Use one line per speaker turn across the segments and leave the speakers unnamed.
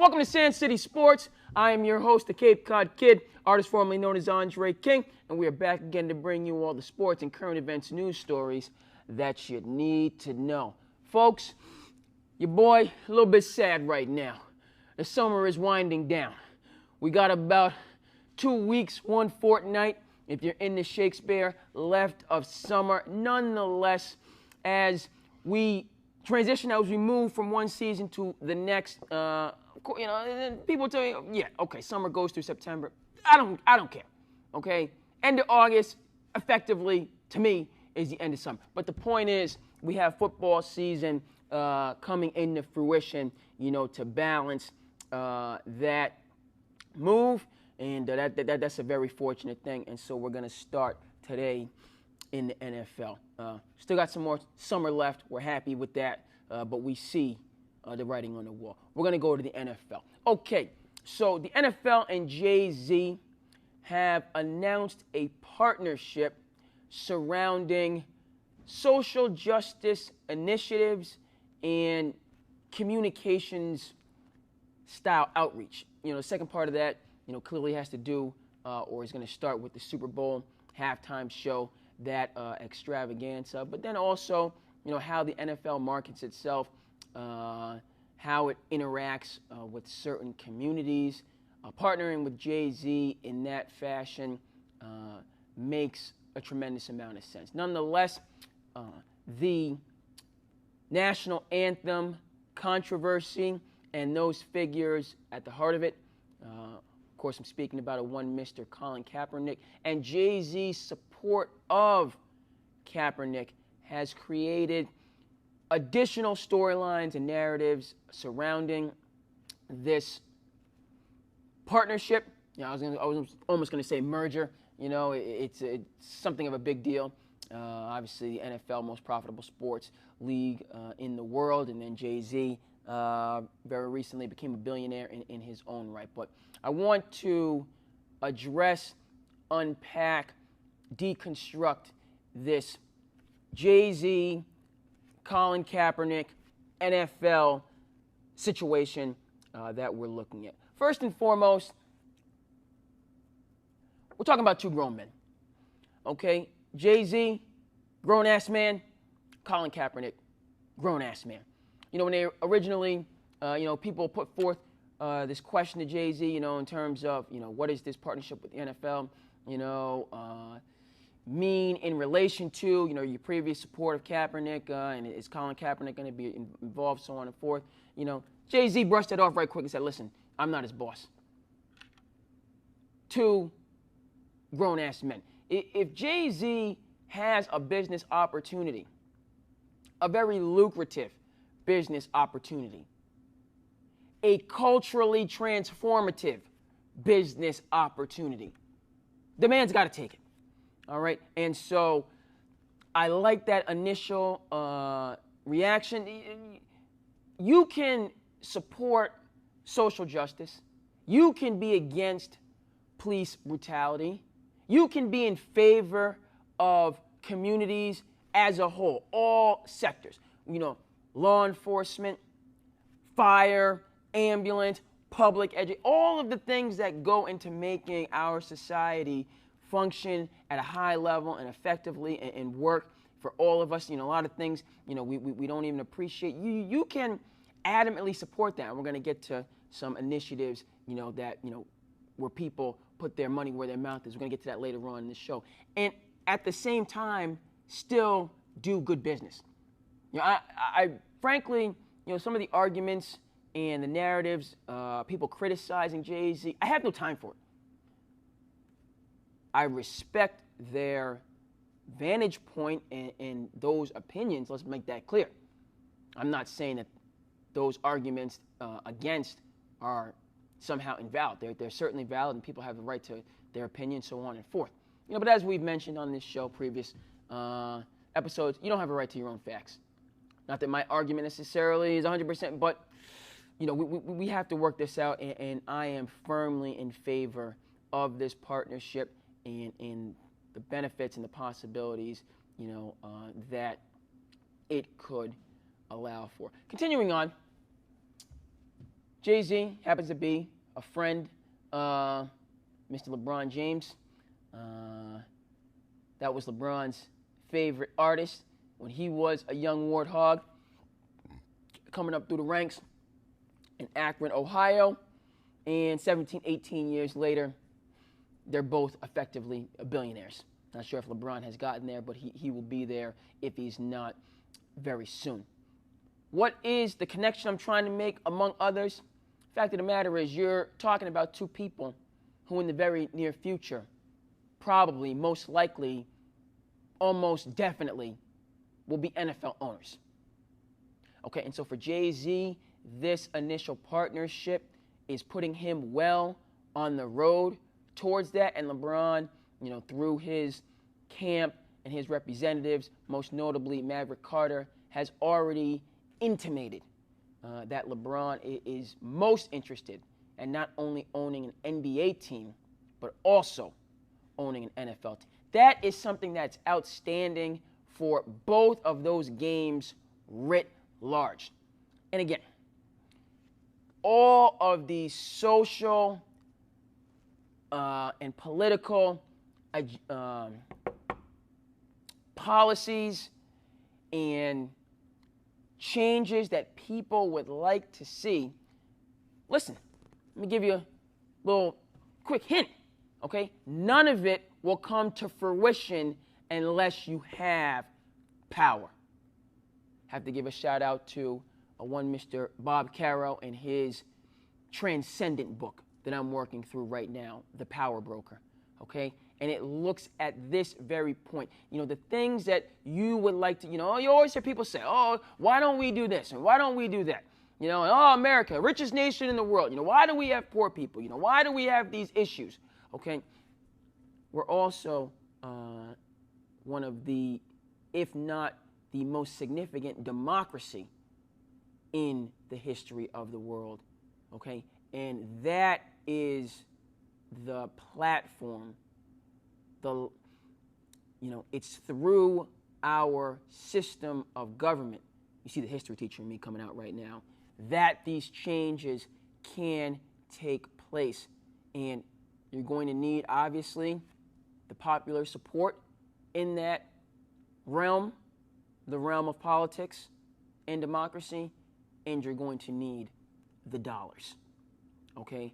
Welcome to SandCity Sports. I am your host, the Cape Cod Kid, artist formerly known as Andre King, and we are back again to bring you all the sports and current events news stories that you need to know. Folks, your boy a little bit sad right now. The summer is winding down. We got about 2 weeks, one fortnight, if you're in the Shakespeare, left of summer. Nonetheless, as we transition, as we move from one season to the next, people tell you, yeah, okay, summer goes through September. I don't care, okay? End of August, effectively, to me, is the end of summer. But the point is, we have football season coming into fruition, to balance that move, and that's a very fortunate thing. And so we're going to start today in the NFL. Still got some more summer left. We're happy with that, but we see the writing on the wall. We're going to go to the NFL. Okay, so the NFL and Jay-Z have announced a partnership surrounding social justice initiatives and communications style outreach. The second part of that, clearly has to do or is going to start with the Super Bowl halftime show, that extravaganza, but then also, how the NFL markets itself, how it interacts with certain communities. Partnering with Jay-Z in that fashion makes a tremendous amount of sense. Nonetheless, the national anthem controversy and those figures at the heart of it, of course, I'm speaking about one Mr. Colin Kaepernick, and Jay-Z's support of Kaepernick has created additional storylines and narratives surrounding this partnership. I was almost going to say merger. It's something of a big deal. Obviously, the NFL, most profitable sports league in the world, and then Jay-Z very recently became a billionaire in his own right. But I want to address, unpack, deconstruct this Jay-Z, Colin Kaepernick, NFL situation that we're looking at. First and foremost, we're talking about two grown men. Okay? Jay-Z, grown-ass man. Colin Kaepernick, grown-ass man. When they originally, people put forth this question to Jay-Z, in terms of, what is this partnership with the NFL, mean in relation to, your previous support of Kaepernick, and is Colin Kaepernick going to be involved, so on and forth. Jay-Z brushed it off right quick and said, listen, I'm not his boss. Two grown-ass men. If Jay-Z has a business opportunity, a very lucrative business opportunity, a culturally transformative business opportunity, the man's got to take it. All right? And so I like that initial reaction. You can support social justice. You can be against police brutality. You can be in favor of communities as a whole, all sectors. Law enforcement, fire, ambulance, public education, all of the things that go into making our society function at a high level and effectively and work for all of us. A lot of things, we don't even appreciate. You can adamantly support that. And we're going to get to some initiatives, that, where people put their money where their mouth is. We're going to get to that later on in the show. And at the same time, still do good business. I frankly, some of the arguments and the narratives, people criticizing Jay-Z, I have no time for it. I respect their vantage point and those opinions. Let's make that clear. I'm not saying that those arguments against are somehow invalid. They're certainly valid, and people have the right to their opinion, so on and forth. But as we've mentioned on this show, previous episodes, you don't have a right to your own facts. Not that my argument necessarily is 100%, but we have to work this out, and I am firmly in favor of this partnership and the benefits and the possibilities, that it could allow for. Continuing on, Jay-Z happens to be a friend, Mr. LeBron James. That was LeBron's favorite artist when he was a young warthog coming up through the ranks in Akron, Ohio. And 17, 18 years later, they're both effectively billionaires. Not sure if LeBron has gotten there, but he will be there if he's not very soon. What is the connection I'm trying to make, among others? Fact of the matter is, you're talking about two people who in the very near future, probably, most likely, almost definitely, will be NFL owners. Okay, and so for Jay-Z, this initial partnership is putting him well on the road towards that, and LeBron, through his camp and his representatives, most notably Maverick Carter, has already intimated that LeBron is most interested in not only owning an NBA team, but also owning an NFL team. That is something that's outstanding for both of those games writ large. And again, all of these social and political policies and changes that people would like to see. Listen, let me give you a little quick hint, okay? None of it will come to fruition unless you have power. Have to give a shout out to one Mr. Bob Caro and his transcendent book that I'm working through right now, The Power Broker, okay? And it looks at this very point. The things that you would like to, you always hear people say, oh, why don't we do this? And why don't we do that? Oh, America, richest nation in the world. Why do we have poor people? Why do we have these issues? Okay? We're also one of the, if not the most significant democracy in the history of the world. Okay? And that is the platform. It's through our system of government, you see the history teacher in me coming out right now, that these changes can take place. And you're going to need, obviously, the popular support in that realm, the realm of politics and democracy, and you're going to need the dollars. Okay?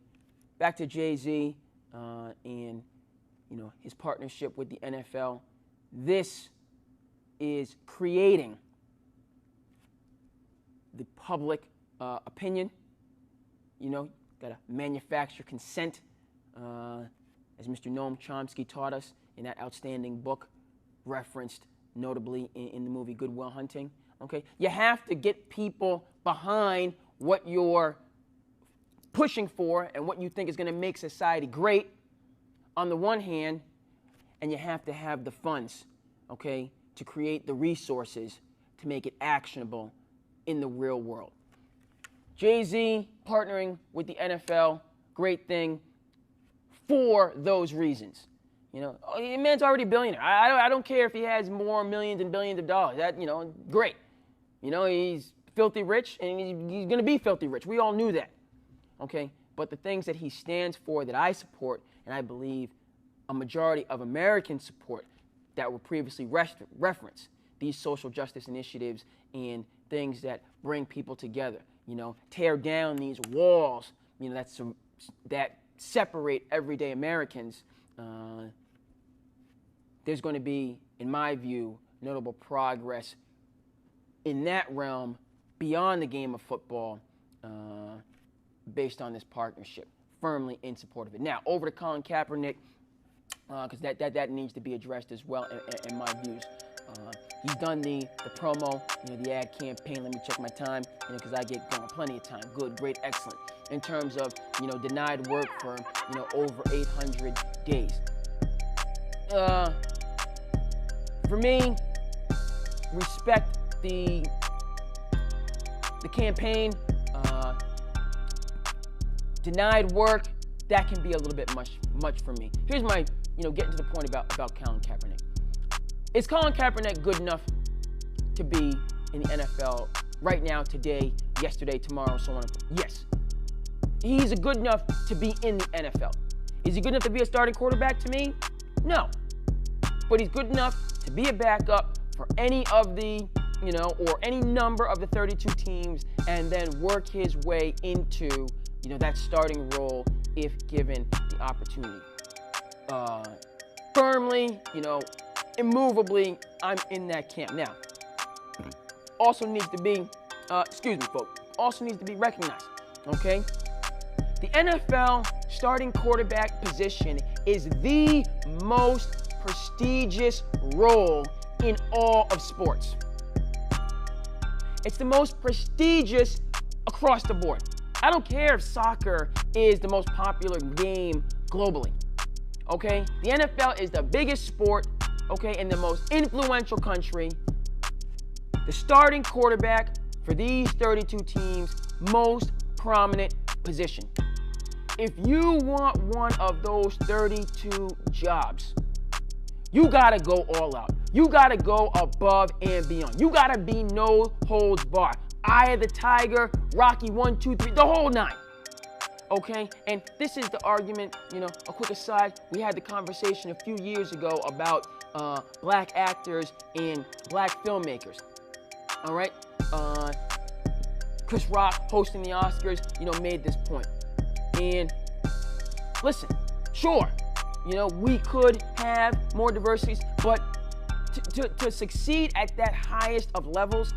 Back to Jay-Z and his partnership with the NFL. This is creating the public opinion. Got to manufacture consent, as Mr. Noam Chomsky taught us in that outstanding book referenced notably in the movie Good Will Hunting. Okay, you have to get people behind what you're pushing for and what you think is going to make society great on the one hand, and you have to have the funds, okay, to create the resources to make it actionable in the real world. Jay-Z partnering with the NFL, great thing for those reasons. The man's already a billionaire. I don't care if he has more millions and billions of dollars. That, great. He's filthy rich, and he's going to be filthy rich. We all knew that. Okay? But the things that he stands for that I support, and I believe a majority of Americans support that were previously referenced, these social justice initiatives and things that bring people together, tear down these walls, that separate everyday Americans. There's going to be, in my view, notable progress in that realm beyond the game of football based on this partnership. Firmly in support of it. Now, over to Colin Kaepernick, because that needs to be addressed as well in my views. He's done the promo, the ad campaign. Let me check my time, because I get going plenty of time. Good, great, excellent. In terms of, denied work for, over 800 days. For me, respect the campaign. Denied work, that can be a little bit much for me. Here's my, getting to the point about Colin Kaepernick. Is Colin Kaepernick good enough to be in the NFL right now, today, yesterday, tomorrow, so on? Yes. he's good enough to be in the NFL. Is he good enough to be a starting quarterback to me? No. But he's good enough to be a backup for any of the, or any number of the 32 teams, and then work his way into, that starting role if given the opportunity. Firmly, immovably, I'm in that camp. Now, also needs to be, also needs to be recognized, okay? The NFL starting quarterback position is the most prestigious role in all of sports. It's the most prestigious across the board. I don't care if soccer is the most popular game globally, okay? The NFL is the biggest sport, okay, in the most influential country. The starting quarterback for these 32 teams, most prominent position. If you want one of those 32 jobs, you gotta go all out. You gotta go above and beyond. You gotta be no holds barred. Eye of the tiger, Rocky 1, 2, 3, the whole nine. Okay, and this is the argument, a quick aside, we had the conversation a few years ago about black actors and black filmmakers. All right, Chris Rock hosting the Oscars, made this point. And listen, sure, we could have more diversities, but to succeed at that highest of levels,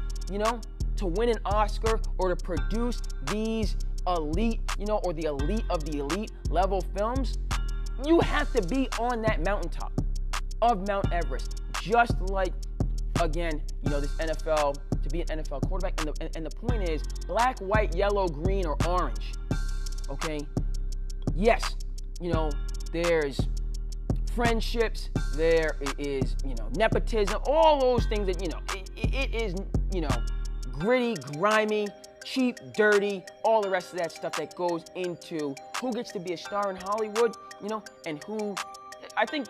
to win an Oscar or to produce these elite, or the elite of the elite level films, you have to be on that mountaintop of Mount Everest. Just like, again, this NFL, to be an NFL quarterback. And the point is, black, white, yellow, green, or orange, okay? Yes, there's friendships, there is, nepotism, all those things that, it is, gritty, grimy, cheap, dirty, all the rest of that stuff that goes into who gets to be a star in Hollywood, and who, I think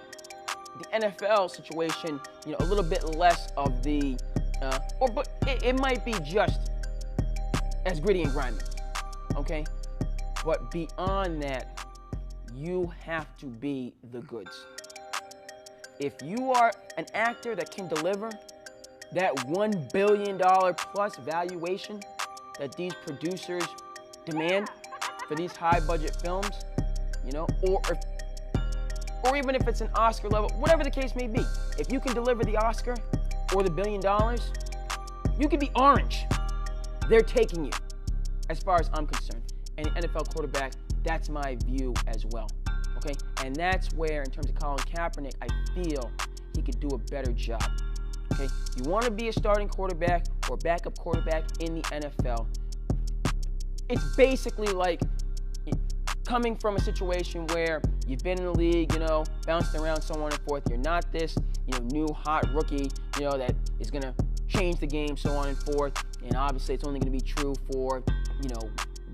the NFL situation, a little bit less of the, but it might be just as gritty and grimy, okay? But beyond that, you have to be the goods. If you are an actor that can deliver that $1 billion plus valuation that these producers demand for these high budget films, or even if it's an Oscar level, whatever the case may be, if you can deliver the Oscar or the $1 billion, you can be orange. They're taking you, as far as I'm concerned. And the NFL quarterback, that's my view as well, okay? And that's where, in terms of Colin Kaepernick, I feel he could do a better job, okay? You want to be a starting quarterback or backup quarterback in the NFL, it's basically like coming from a situation where you've been in the league, bouncing around so on and forth. You're not this, new hot rookie, that is going to change the game, so on and forth. And obviously, it's only going to be true for,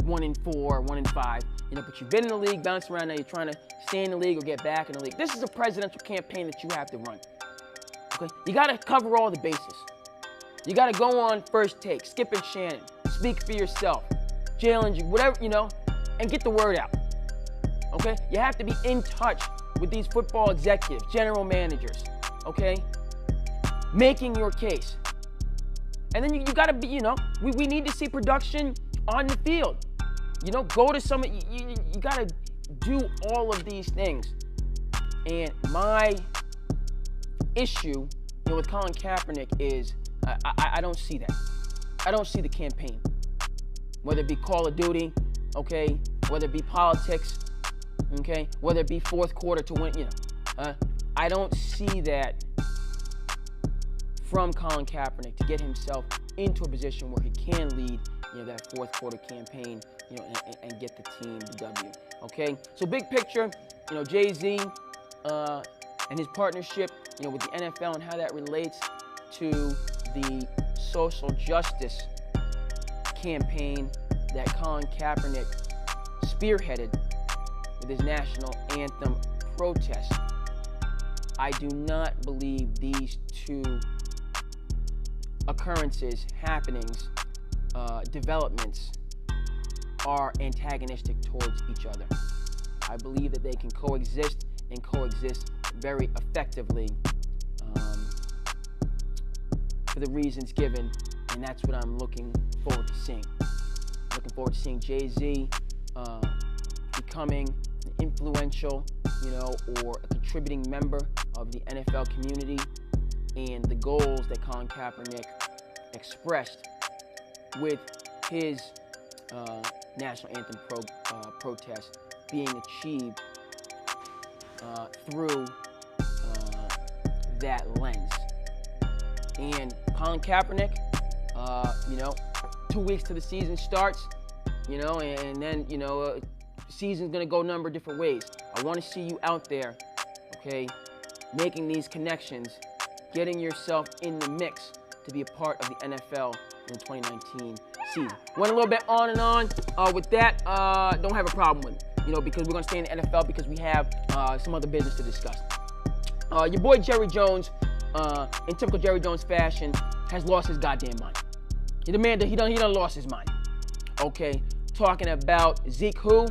1 in 4, 1 in 5. But you've been in the league, bouncing around. Now you're trying to stay in the league or get back in the league. This is a presidential campaign that you have to run. Okay, you got to cover all the bases. You got to go on First Take, Skip and Shannon, Speak for Yourself, Jalen, whatever, and get the word out. Okay, you have to be in touch with these football executives, general managers. Okay, making your case. And then you got to be, we need to see production on the field. Go to some, you got to do all of these things. And my issue, with Colin Kaepernick is I don't see that. I don't see the campaign. Whether it be Call of Duty, okay, whether it be politics, okay, whether it be fourth quarter to win, I don't see that from Colin Kaepernick to get himself into a position where he can lead, that fourth quarter campaign, and get the team the W. Okay, so big picture, Jay-Z and his partnership, with the NFL and how that relates to the social justice campaign that Colin Kaepernick spearheaded with his national anthem protest. I do not believe these two occurrences, happenings, developments are antagonistic towards each other. I believe that they can coexist and coexist very effectively for the reasons given, and that's what I'm looking forward to seeing. Looking forward to seeing Jay-Z becoming an influential, or a contributing member of the NFL community, and the goals that Colin Kaepernick expressed with his national anthem protest being achieved through that lens. And Colin Kaepernick, 2 weeks till the season starts, and then, season's going to go a number of different ways. I want to see you out there, okay, making these connections, getting yourself in the mix to be a part of the NFL in the 2019 season. Went a little bit on and on with that. Don't have a problem with it, because we're going to stay in the NFL because we have some other business to discuss. Your boy Jerry Jones, in typical Jerry Jones fashion, has lost his goddamn mind. The man, he done lost his mind. Okay, talking about Zeke who?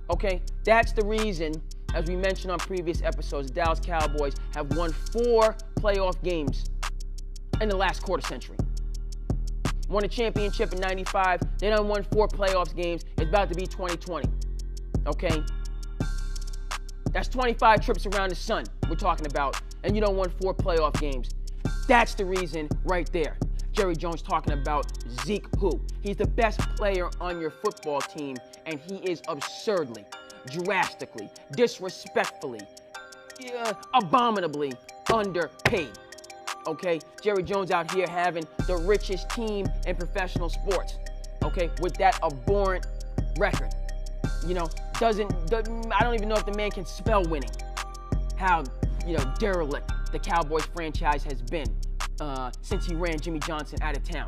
Okay, that's the reason, as we mentioned on previous episodes, the Dallas Cowboys have won 4 playoff games in the last quarter century. Won a championship in 95. They done won 4 playoffs games. It's about to be 2020. Okay? That's 25 trips around the sun we're talking about. And you don't won 4 playoff games. That's the reason right there. Jerry Jones talking about Zeke who? He's the best player on your football team, and he is absurdly, drastically, disrespectfully, abominably underpaid. Okay? Jerry Jones out here having the richest team in professional sports. Okay? With that abhorrent record. I don't even know if the man can spell winning. How, derelict the Cowboys franchise has been since he ran Jimmy Johnson out of town.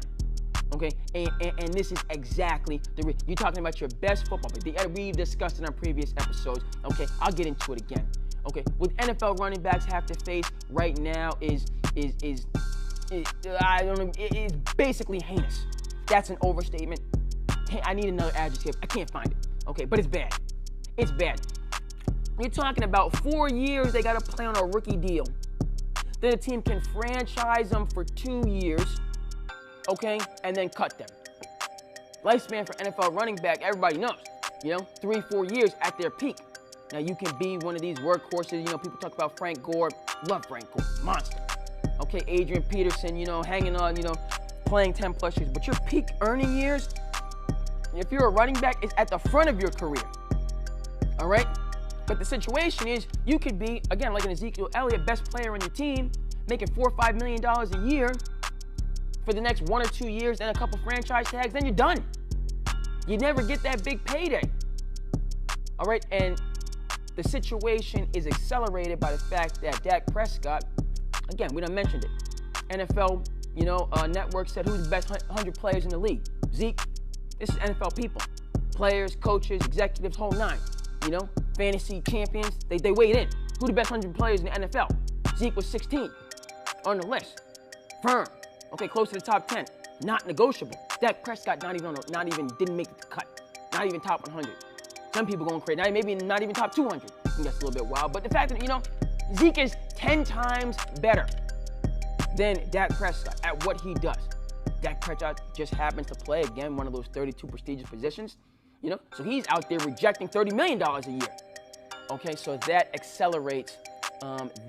Okay, and this is exactly you're talking about your best football player. We've discussed it on previous episodes. Okay, I'll get into it again. Okay, what NFL running backs have to face right now is I don't know. It is basically heinous. That's an overstatement. Hey, I need another adjective. I can't find it. Okay, but it's bad. It's bad. You're talking about 4 years they got to play on a rookie deal. Then a team can franchise them for 2 years, okay, and then cut them. Lifespan for NFL running back, everybody knows, 3-4 years at their peak. Now you can be one of these workhorses, people talk about Frank Gore, love Frank Gore, monster. Okay, Adrian Peterson, hanging on, playing 10 plus years. But your peak earning years, if you're a running back, is at the front of your career, all right? But the situation is, you could be, again, like an Ezekiel Elliott, best player on your team, making $4 or $5 million a year for the next 1 or 2 years and a couple franchise tags, then you're done. You never get that big payday. All right, and the situation is accelerated by the fact that Dak Prescott, again, we done mentioned it. NFL, network said who's the best 100 players in the league. Zeke, this is NFL people. Players, coaches, executives, whole nine. Fantasy champions, they weighed in. Who the best 100 players in the NFL? Zeke was 16 on the list. Firm. Okay, close to the top 10. Not negotiable. Dak Prescott didn't make the cut. Not even top 100. Some people going crazy. Maybe not even top 200. I think that's a little bit wild. But the fact that, Zeke is 10 times better than Dak Prescott at what he does. Dak Prescott just happens to play, again, one of those 32 prestigious positions. So he's out there rejecting $30 million a year. Okay, so that accelerates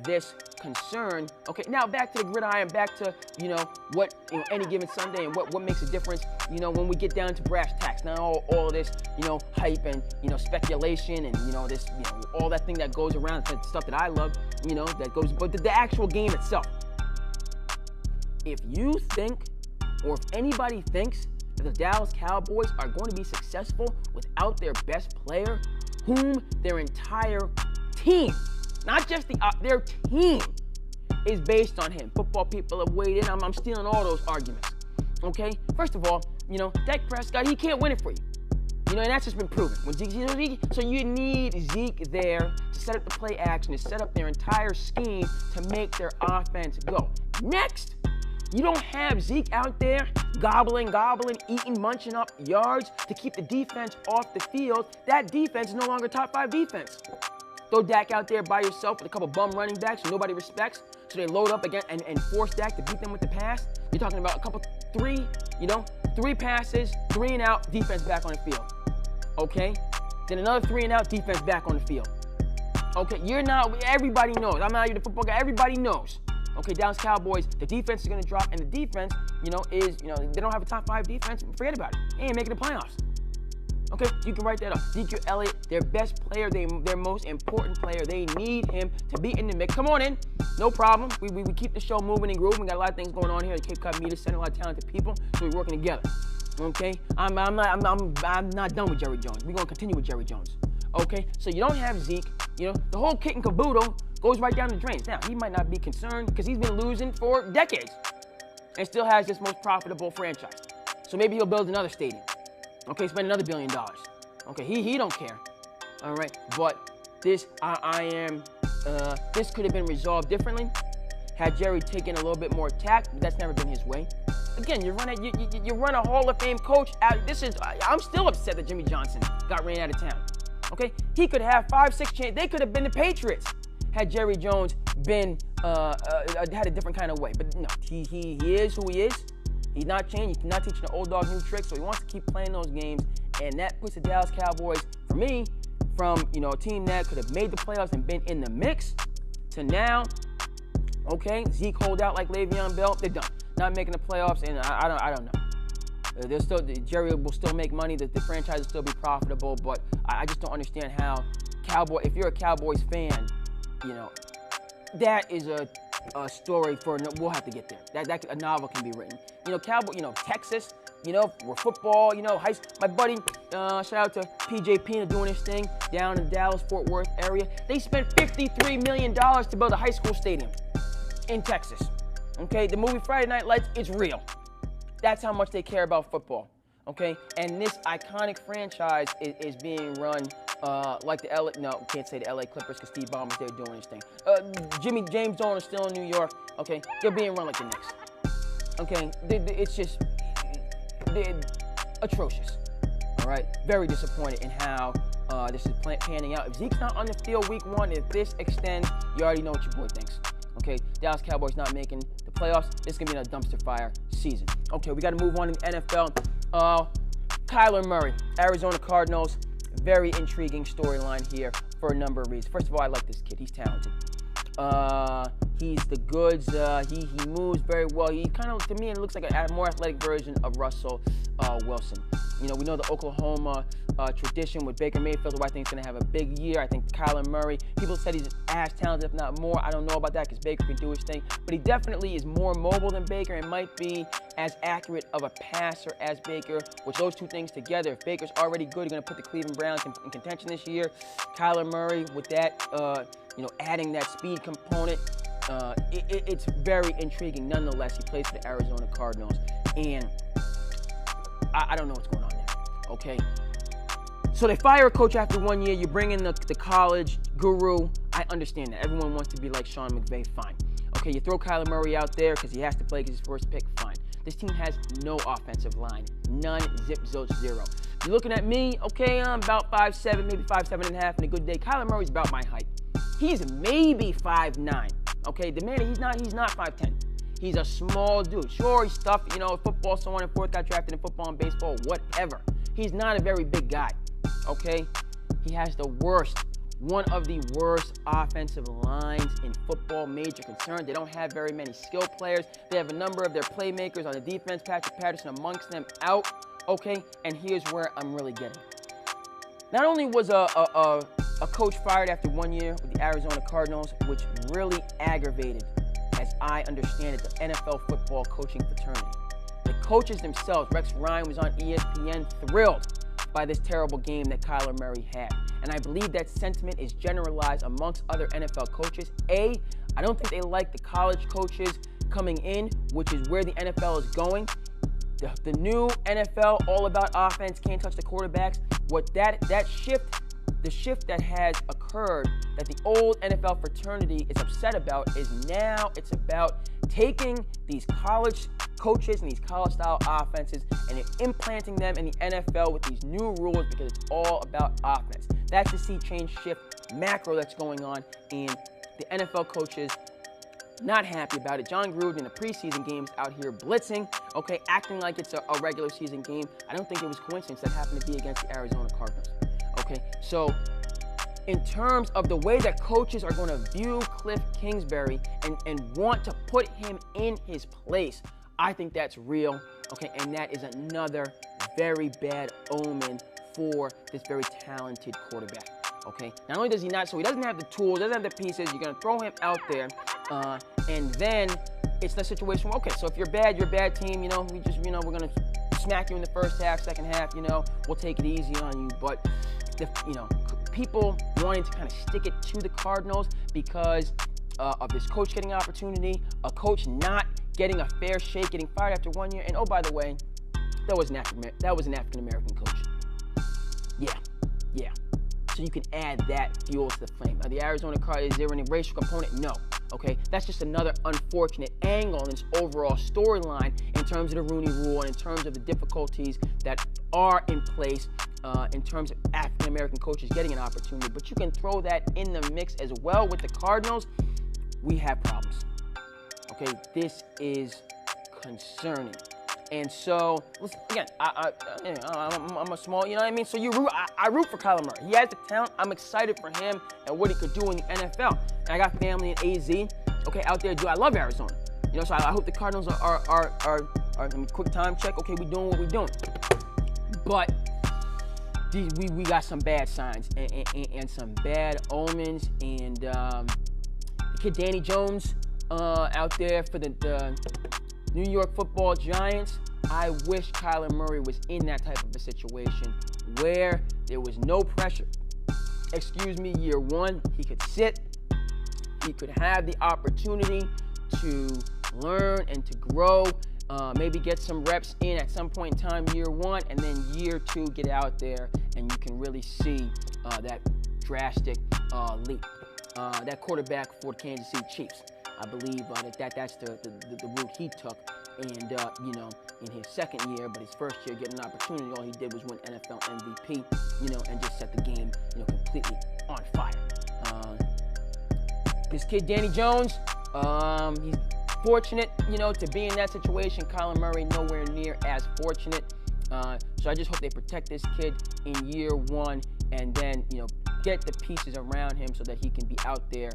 this concern. Okay, now back to the gridiron, back to, what, any given Sunday and what makes a difference, when we get down to brass tacks. Now all of this, hype and, speculation and, this, all that thing that goes around, the stuff that I love, that goes, but the actual game itself. If you think, or if anybody thinks that the Dallas Cowboys are going to be successful without their best player, whom their entire team, not just their team, is based on him. Football people have weighed in. I'm stealing all those arguments. Okay? First of all, Dak Prescott, he can't win it for you. And that's just been proven. When Zeke, so you need Zeke there to set up the play action, to set up their entire scheme to make their offense go. Next, You don't have Zeke out there gobbling, eating, munching up yards to keep the defense off the field. That defense is no longer top 5 defense. Throw Dak out there by yourself with a couple bum running backs who nobody respects, so they load up again and force Dak to beat them with the pass. You're talking about a couple, 3 passes, 3 and out, defense back on the field. Okay? Then another 3 and out, defense back on the field. Okay, everybody knows. I'm not even a football guy. Everybody knows. Okay, Dallas Cowboys, the defense is going to drop, and the defense, they don't have a top 5 defense. Forget about it. They ain't making the playoffs. Okay, you can write that up. Ezekiel Elliott, their best player, their most important player. They need him to be in the mix. Come on in. No problem. We keep the show moving and grooving. We got a lot of things going on here at Cape Cod Media Center, a lot of talented people, so we're working together. Okay? I'm not done with Jerry Jones. We're going to continue with Jerry Jones. Okay? So you don't have Zeke. The whole kit and caboodle goes right down the drain. Now, he might not be concerned because he's been losing for decades and still has this most profitable franchise. So maybe he'll build another stadium. Okay, spend another $1 billion. Okay, he don't care. All right, but this this could have been resolved differently had Jerry taken a little bit more tact. But that's never been his way. Again, you run a Hall of Fame coach out. I'm still upset that Jimmy Johnson got ran out of town. Okay, he could have 5, 6 chances. They could have been the Patriots had Jerry Jones been had a different kind of way. But no, he is who he is. He's not changing. He's not teaching the old dog new tricks, so he wants to keep playing those games. And that puts the Dallas Cowboys, for me, from a team that could have made the playoffs and been in the mix to now, okay, Zeke hold out like Le'Veon Bell. They're done. Not making the playoffs, and I don't know. Jerry will still make money. The franchise will still be profitable, but I just don't understand how if you're a Cowboys fan, that is a story we'll have to get there. A novel can be written. Texas, where football, high school. My buddy, shout out to PJ Pina doing his thing down in Dallas, Fort Worth area. They spent $53 million to build a high school stadium in Texas. Okay, the movie Friday Night Lights, it's real. That's how much they care about football. Okay, and this iconic franchise is being run like can't say the LA Clippers because Steve Ballmer's there doing his thing. James Dolan is still in New York. Okay, they're being run like the Knicks. Okay, they're atrocious. All right, very disappointed in how this is panning out. If Zeke's not on the field week 1, if this extends, you already know what your boy thinks. Okay, Dallas Cowboys not making the playoffs. This is going to be a dumpster fire season. Okay, we got to move on to the NFL. Kyler Murray, Arizona Cardinals. Very intriguing storyline here for a number of reasons. First of all, I like this kid. He's talented. He's the goods. He moves very well. He kind of, to me, it looks like a more athletic version of Russell Wilson. We know the Oklahoma tradition with Baker Mayfield, who I think is going to have a big year. I think Kyler Murray, people said he's as talented, if not more. I don't know about that because Baker can do his thing. But he definitely is more mobile than Baker and might be as accurate of a passer as Baker. With those two things together, if Baker's already good, he's going to put the Cleveland Browns in contention this year. Kyler Murray, with that, adding that speed component, it's very intriguing. Nonetheless, he plays for the Arizona Cardinals, and I don't know what's going on there. Okay, so they fire a coach after 1 year. You bring in the college guru. I understand that. Everyone wants to be like Sean McVay. Fine. Okay, you throw Kyler Murray out there because he has to play because he's first pick. Fine. This team has no offensive line. None. Zip, zilch, zero. You're looking at me. Okay, I'm about 5'7", maybe 5'7.5" in a good day. Kyler Murray's about my height. He's maybe 5'9". Okay, the man, he's not 5'10". He's a small dude. Sure, he's tough, football, so on and forth, got drafted in football and baseball, whatever. He's not a very big guy, okay? He has one of the worst offensive lines in football, major concern. They don't have very many skill players. They have a number of their playmakers on the defense, Patrick Patterson amongst them, out, okay? And here's where I'm really getting. Not only was a coach fired after 1 year with the Arizona Cardinals, which really aggravated, as I understand it, the NFL football coaching fraternity. The coaches themselves, Rex Ryan was on ESPN, thrilled by this terrible game that Kyler Murray had. And I believe that sentiment is generalized amongst other NFL coaches. I don't think they like the college coaches coming in, which is where the NFL is going. The new NFL, all about offense, can't touch the quarterbacks. What that shift the shift that has occurred that the old NFL fraternity is upset about is now it's about taking these college coaches and these college-style offenses and implanting them in the NFL with these new rules because it's all about offense. That's the sea change shift macro that's going on, and the NFL coaches not happy about it. John Gruden in the preseason games out here blitzing, okay, acting like it's a regular season game. I don't think it was coincidence that happened to be against the Arizona Cardinals, okay? So in terms of the way that coaches are going to view Cliff Kingsbury and want to put him in his place, I think that's real, okay? And that is another very bad omen for this very talented quarterback, okay? Not only does he not, so he doesn't have the tools, doesn't have the pieces, you're going to throw him out there, and then it's the situation where, okay, so if you're bad team, we're going to smack you in the first half, second half, we'll take it easy on you. But, people wanting to kind of stick it to the Cardinals because of this coach getting an opportunity, a coach not getting a fair shake, getting fired after 1 year. And, oh, by the way, that was an African-American coach. Yeah. So you can add that fuel to the flame. Now, the Arizona Cardinals, is there any racial component? No. Okay, that's just another unfortunate angle in this overall storyline in terms of the Rooney Rule and in terms of the difficulties that are in place in terms of African-American coaches getting an opportunity. But you can throw that in the mix as well with the Cardinals. We have problems. Okay, this is concerning. And so, listen, again, I'm a small, you know what I mean? So I root for Kyler Murray. He has the talent. I'm excited for him and what he could do in the NFL. And I got family in AZ, okay, out there. I love Arizona. So I hope the Cardinals are I mean, quick time check. Okay, we doing what we doing. But we got some bad signs and some bad omens. And the kid Danny Jones out there for the New York Football Giants, I wish Kyler Murray was in that type of a situation where there was no pressure. Year one, he could sit, he could have the opportunity to learn and to grow, maybe get some reps in at some point in time, year one, and then year two, get out there and you can really see that drastic leap. That quarterback for the Kansas City Chiefs. I believe that's the route he took, and in his second year, but his first year getting an opportunity, all he did was win NFL MVP, and just set the game, completely on fire. This kid Danny Jones, he's fortunate, to be in that situation. Kyler Murray nowhere near as fortunate. So I just hope they protect this kid in year one, and then get the pieces around him so that he can be out there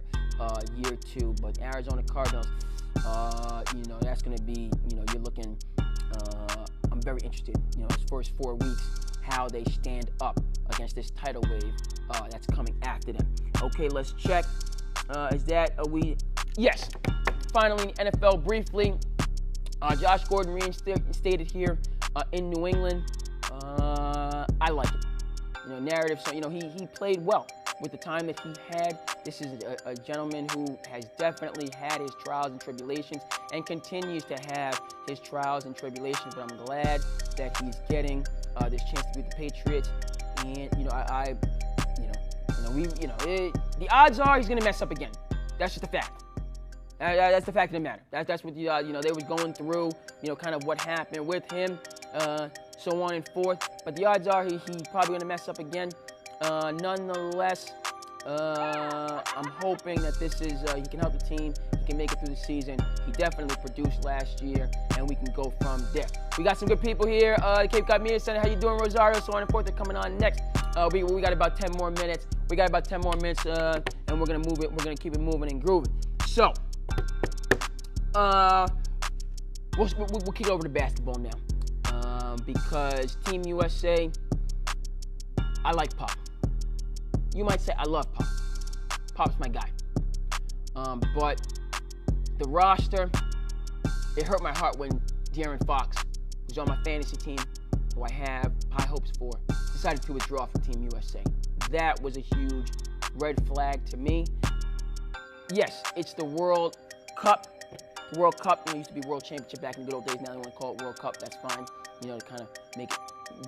year two. But Arizona Cardinals, that's going to be, you're looking, I'm very interested, his first 4 weeks, how they stand up against this tidal wave that's coming after them. Okay, let's check. Yes. Finally, in the NFL, briefly, Josh Gordon reinstated here in New England. I like it. Narrative. So, he played well with the time that he had. This is a gentleman who has definitely had his trials and tribulations and continues to have his trials and tribulations. But I'm glad that he's getting this chance to beat the Patriots. And the odds are he's going to mess up again. That's just a fact. That's the fact of the matter. That's what they was going through. Kind of what happened with him. So on and forth. But the odds are he's probably going to mess up again. Nonetheless, I'm hoping that this is he can help the team. He can make it through the season. He definitely produced last year, and we can go from there. We got some good people here. The Cape Cod Media Center. How you doing, Rosario? So on and forth. They're coming on next. We got about 10 more minutes. And we're gonna move it. We're gonna keep it moving and grooving. So, we'll kick over to basketball now, because Team USA. I like Pop. You might say I love Pop. Pop's my guy. But the roster, it hurt my heart when De'Aaron Fox, who's on my fantasy team, who I have high hopes for, decided to withdraw from Team USA. That was a huge red flag to me. Yes, it's the World Cup. The World Cup, used to be World Championship back in the good old days. Now they want to call it World Cup. That's fine. To kind of make it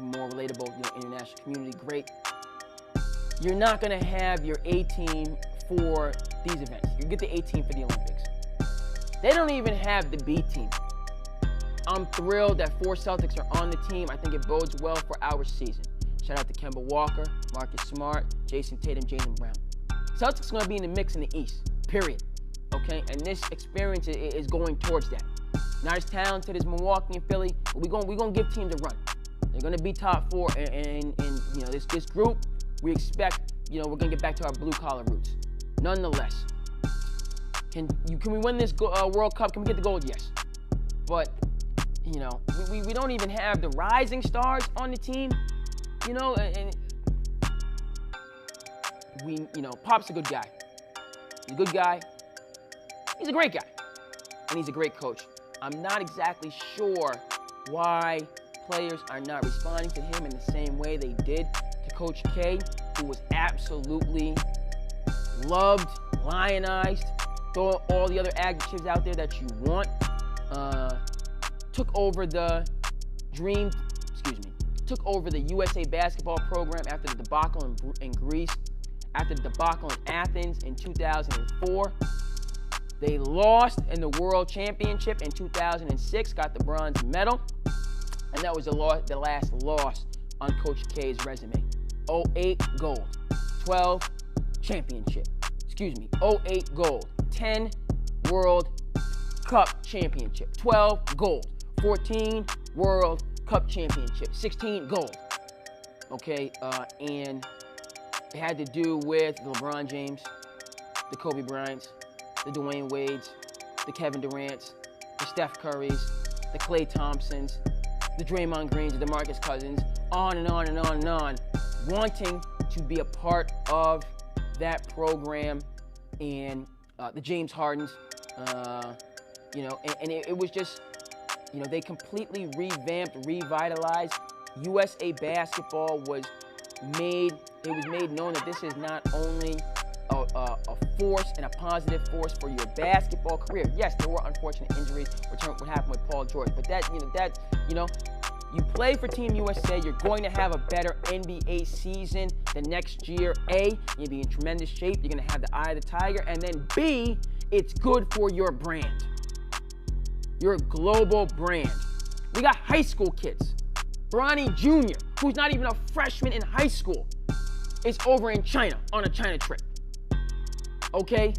more relatable, international community, great. you're not going to have your A team for these events. You get the A team for the Olympics. They don't even have the B team. I'm thrilled that 4 Celtics are on the team. I think it bodes well for our season. Shout out to Kemba Walker, Marcus Smart, Jason Tatum, Jaylen Brown. Celtics are going to be in the mix in the East, period. Okay? And this experience is going towards that. Not as talented as Milwaukee and Philly, but we're going to give teams a run. They're going to be top 4, and you know, this group, we expect, you know, we're going to get back to our blue-collar roots. Nonetheless, can we win this World Cup? Can we get the gold? Yes. But, you know, we don't even have the rising stars on the team, you know, and you know, Pop's a good guy. He's a good guy. He's a great guy. And he's a great coach. I'm not exactly sure why players are not responding to him in the same way they did to Coach K, who was absolutely loved, lionized, throw all the other adjectives out there that you want. Took over the USA basketball program after the debacle in Greece, after the debacle in Athens in 2004. They lost in the World Championship in 2006, got the bronze medal, and that was the last loss on Coach K's resume. 08 gold, 12 championship. 08 gold, 10 World Cup championship, 12 gold, 14 World Cup championship, 16 gold. Okay, and it had to do with the LeBron James, the Kobe Bryants, the Dwayne Wades, the Kevin Durants, the Steph Currys, the Klay Thompsons, the Draymond Greens, the DeMarcus Cousins, on and on and on and on, wanting to be a part of that program, and the James Hardens, you know, and it was just, you know, they completely revamped, revitalized. USA basketball was made known that this is not only a force and a positive force for your basketball career. Yes, there were unfortunate injuries, what happened with Paul George, but you play for Team USA, you're going to have a better NBA season the next year. A, you'll be in tremendous shape, you're going to have the eye of the tiger, and then B, it's good for your brand, your global brand. We got high school kids. Bronny Jr., who's not even a freshman in high school, is over in China on a China trip. Okay?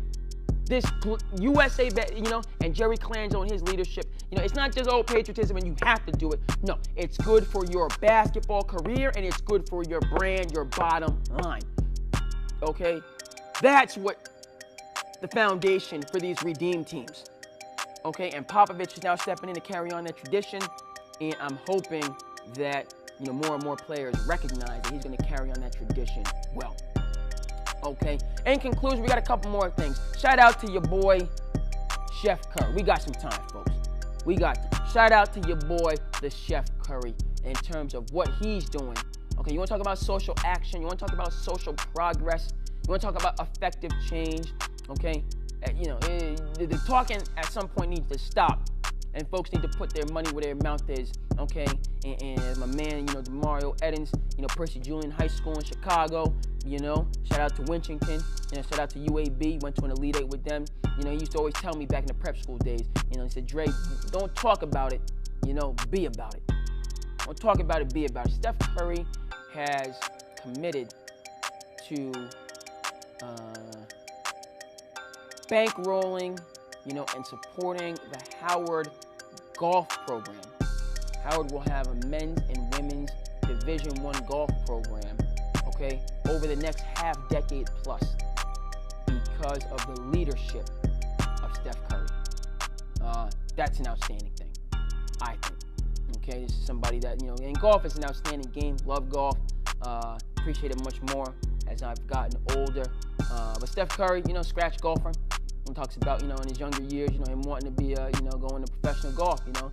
This USA, you know, and Jerry Colangelo and his leadership, you know, it's not just patriotism and you have to do it. No, it's good for your basketball career and it's good for your brand, your bottom line. Okay? That's what the foundation for these redeemed teams. Okay? And Popovich is now stepping in to carry on that tradition, and I'm hoping that, you know, more and more players recognize that he's going to carry on that tradition well. Okay. In conclusion, we got a couple more things. Shout out to your boy, Chef Curry. We got some time, folks. We got time. Shout out to your boy, the Chef Curry, in terms of what he's doing. Okay, you want to talk about social action? You want to talk about social progress? You want to talk about effective change? Okay, you know, the talking at some point needs to stop, and folks need to put their money where their mouth is. Okay, and my man, you know, Demario Edens, you know, Percy Julian High School in Chicago. You know, shout out to Winchington, you know, shout out to UAB, went to an Elite 8 with them. You know, he used to always tell me back in the prep school days, you know, he said, Dre, don't talk about it, you know, be about it. Don't talk about it, be about it. Steph Curry has committed to bankrolling, you know, and supporting the Howard golf program. Howard will have a men's and women's Division I golf program, okay, over the next half decade plus because of the leadership of Steph Curry. That's an outstanding thing, I think. Okay, this is somebody that, you know, and golf is an outstanding game. Love golf. Appreciate it much more as I've gotten older. But Steph Curry, you know, scratch golfer. He talks about, you know, in his younger years, you know, him wanting to be, you know, going to professional golf, you know,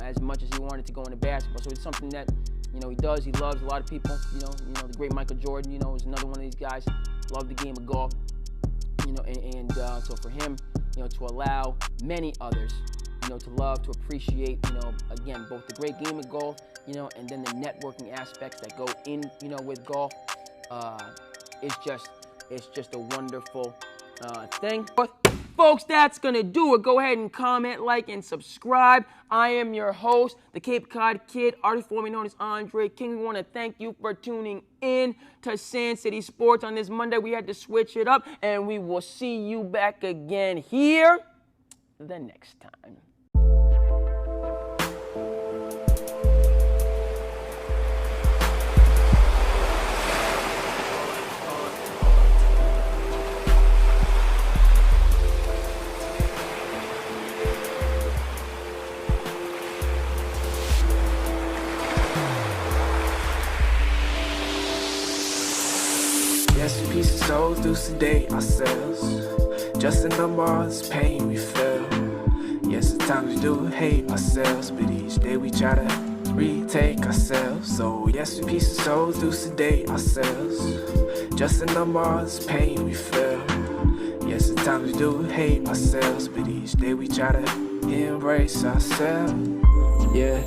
as much as he wanted to go into basketball. So it's something that, you know, he does. He loves a lot of people. You know, the great Michael Jordan, you know, is another one of these guys. Love the game of golf. You know, and so for him, you know, to allow many others, you know, to love, to appreciate, you know, again, both the great game of golf, you know, and then the networking aspects that go in, you know, with golf. it's just a wonderful thing. Folks, that's going to do it. Go ahead and comment, like, and subscribe. I am your host, the Cape Cod Kid, artist formerly known as Andre King. We want to thank you for tuning in to SandCity Sports on this Monday. We had to switch it up, and we will see you back again here the next time.
Yes, a piece of souls do sedate ourselves. Just a number of this pain we feel. Yes, at times we do hate ourselves, but each day we try to retake ourselves. So yes, a piece of souls do sedate ourselves. Just a number of this pain we feel. Yes, at times we do hate ourselves, but each day we try to embrace ourselves. Yeah.